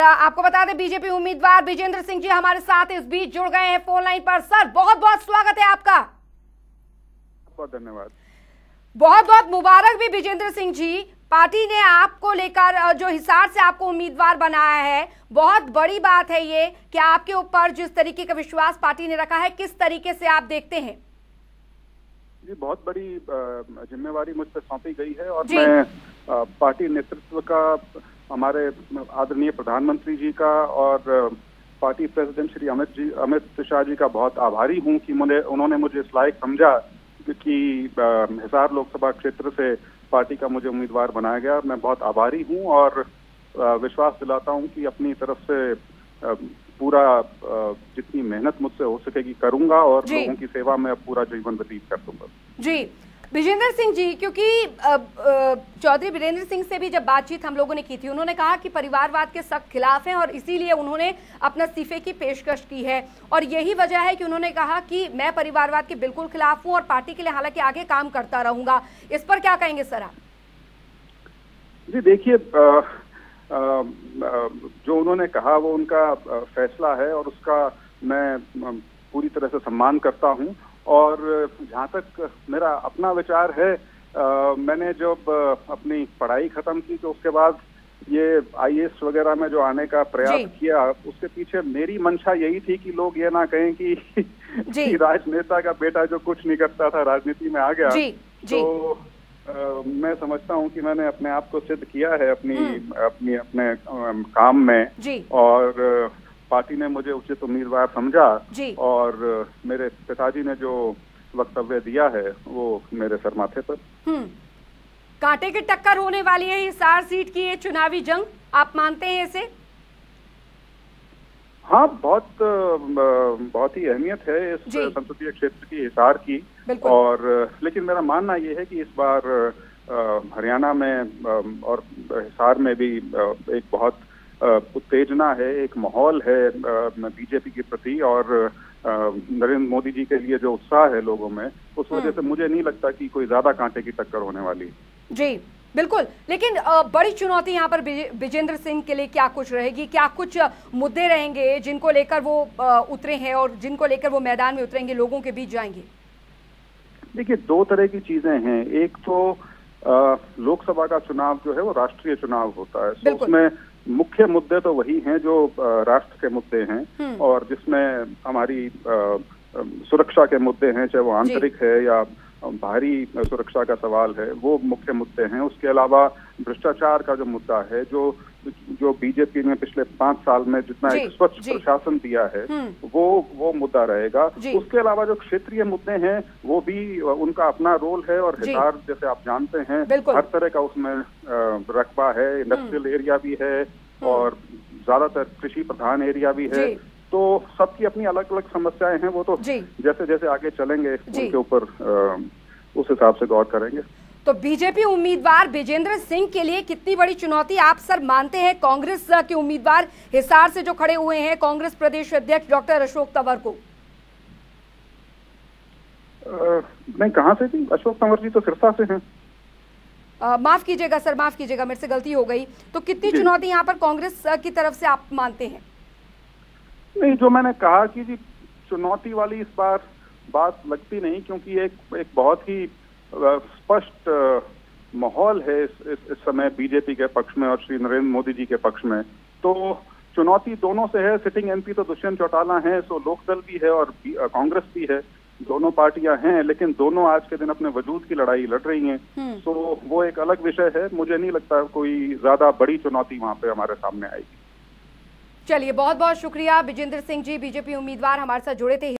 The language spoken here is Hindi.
आपको बता दें बीजेपी उम्मीदवार विजेंद्र सिंह जी हमारे साथ इस बीच जुड़ गए हैं फोन लाइन पर। सर बहुत बहुत स्वागत है आपका। बहुत धन्यवाद। बहुत बहुत मुबारक भी विजेंद्र सिंह जी। पार्टी ने आपको लेकर जो हिसार से आपको उम्मीदवार बनाया है, बहुत बड़ी बात है ये कि आपके ऊपर जिस तरीके का विश्वास पार्टी ने रखा है, किस तरीके से आप देखते हैं? जी बहुत बड़ी जिम्मेवारी मुझ पर सौंपी गई है और मैं पार्टी नेतृत्व का, हमारे आदरणीय प्रधानमंत्री जी का और पार्टी प्रेसिडेंट श्री अमित शाह जी का बहुत आभारी हूं कि उन्होंने मुझे इस लायक समझा कि हिसार लोकसभा क्षेत्र से पार्टी का मुझे उम्मीदवार बनाया गया। मैं बहुत आभारी हूं और विश्वास दिलाता हूं कि अपनी तरफ से पूरा जितनी मेहनत मुझसे हो सकेगी करूंगा और लोगों की सेवा में पूरा जीवन व्यतीत कर दूंगा। जी विजेंद्र सिंह जी, क्योंकि चौधरी वीरेंद्र सिंह से भी जब बातचीत हम लोगों ने की थी, उन्होंने कहा कि परिवारवाद के सख्त खिलाफ हैं और इसीलिए उन्होंने अपना इस्तीफे की पेशकश की है और यही वजह है कि उन्होंने कहा कि मैं परिवारवाद के बिल्कुल खिलाफ हूं और पार्टी के लिए हालांकि आगे काम करता रहूंगा। इस पर क्या कहेंगे सर आप? जी देखिए, जो उन्होंने कहा वो उनका फैसला है और उसका मैं पूरी तरह से सम्मान करता हूं। और जहाँ तक मेरा अपना विचार है, मैंने जब अपनी पढ़ाई खत्म की तो उसके बाद ये आईएएस वगैरह में जो आने का प्रयास किया, उसके पीछे मेरी मंशा यही थी कि लोग ये ना कहें कि राजनेता का बेटा जो कुछ नहीं करता था राजनीति में आ गया। तो मैं समझता हूं कि मैंने अपने आप को सिद्ध किया है अपने काम में और पार्टी ने मुझे उचित उम्मीदवार समझा और मेरे पिताजी ने जो वक्तव्य दिया है वो मेरे सर माथे पर। कांटे की टक्कर होने वाली है हिसार सीट की ये चुनावी जंग, आप मानते हैं इसे? हाँ, बहुत ही अहमियत है इस संसदीय क्षेत्र की, हिसार की। और लेकिन मेरा मानना ये है कि इस बार हरियाणा में और हिसार में भी एक बहुत उत्तेजना है, एक माहौल है बीजेपी के प्रति और नरेंद्र मोदी जी के लिए जो उत्साह है लोगों में, उस वजह से मुझे नहीं लगता कि कोई ज्यादा कांटे की टक्कर होने वाली। जी बिल्कुल, लेकिन बड़ी चुनौती यहाँ पर विजेंद्र सिंह के लिए क्या कुछ रहेगी? क्या कुछ मुद्दे रहेंगे जिनको लेकर वो उतरे हैं और जिनको लेकर वो मैदान में उतरेंगे, लोगों के बीच जाएंगे? देखिए, दो तरह की चीजें हैं। एक तो लोकसभा का चुनाव जो है वो राष्ट्रीय चुनाव होता है, तो उसमें मुख्य मुद्दे तो वही हैं जो राष्ट्र के मुद्दे हैं और जिसमें हमारी सुरक्षा के मुद्दे हैं, चाहे वो आंतरिक है या बाहरी सुरक्षा का सवाल है, वो मुख्य मुद्दे हैं। उसके अलावा भ्रष्टाचार का जो मुद्दा है, जो बीजेपी ने पिछले 5 साल में जितना एक स्वच्छ प्रशासन दिया है, वो मुद्दा रहेगा। उसके अलावा जो क्षेत्रीय मुद्दे हैं वो भी उनका अपना रोल है और हिसार जैसे आप जानते हैं हर तरह का उसमें रकबा है, इंडस्ट्रियल एरिया भी है और ज्यादातर कृषि प्रधान एरिया भी है। तो सबकी अपनी अलग अलग समस्याएं हैं, वो तो जैसे जैसे आगे चलेंगे उनके ऊपर उस हिसाब से गौर करेंगे। तो बीजेपी उम्मीदवार विजेंद्र सिंह के लिए कितनी बड़ी चुनौती आप सर मानते हैं कांग्रेस के उम्मीदवार हिसार से जो खड़े हुए हैं, कांग्रेस प्रदेश अध्यक्ष डॉक्टर अशोक तंवर को? नहीं, कहाँ से थी? अशोक तंवर जी तो सिरसा से हैं। माफ कीजिएगा सर, माफ कीजिएगा, मेरे से गलती हो गई। तो कितनी चुनौती यहाँ पर कांग्रेस की तरफ से आप मानते हैं? नहीं, जो मैंने कहा कि जी चुनौती वाली इस बार बात लगती नहीं, क्योंकि एक बहुत ही स्पष्ट माहौल है इस समय बीजेपी के पक्ष में और श्री नरेंद्र मोदी जी के पक्ष में। तो चुनौती दोनों से है। सिटिंग एमपी तो दुष्यंत चौटाला है, सो लोकदल भी है और कांग्रेस भी है, दोनों पार्टियां हैं, लेकिन दोनों आज के दिन अपने वजूद की लड़ाई लड़ रही हैं। तो वो एक अलग विषय है। मुझे नहीं लगता कोई ज्यादा बड़ी चुनौती वहां पे हमारे सामने आएगी। चलिए, बहुत बहुत शुक्रिया विजेंद्र सिंह जी, बीजेपी उम्मीदवार हमारे साथ जुड़े थे।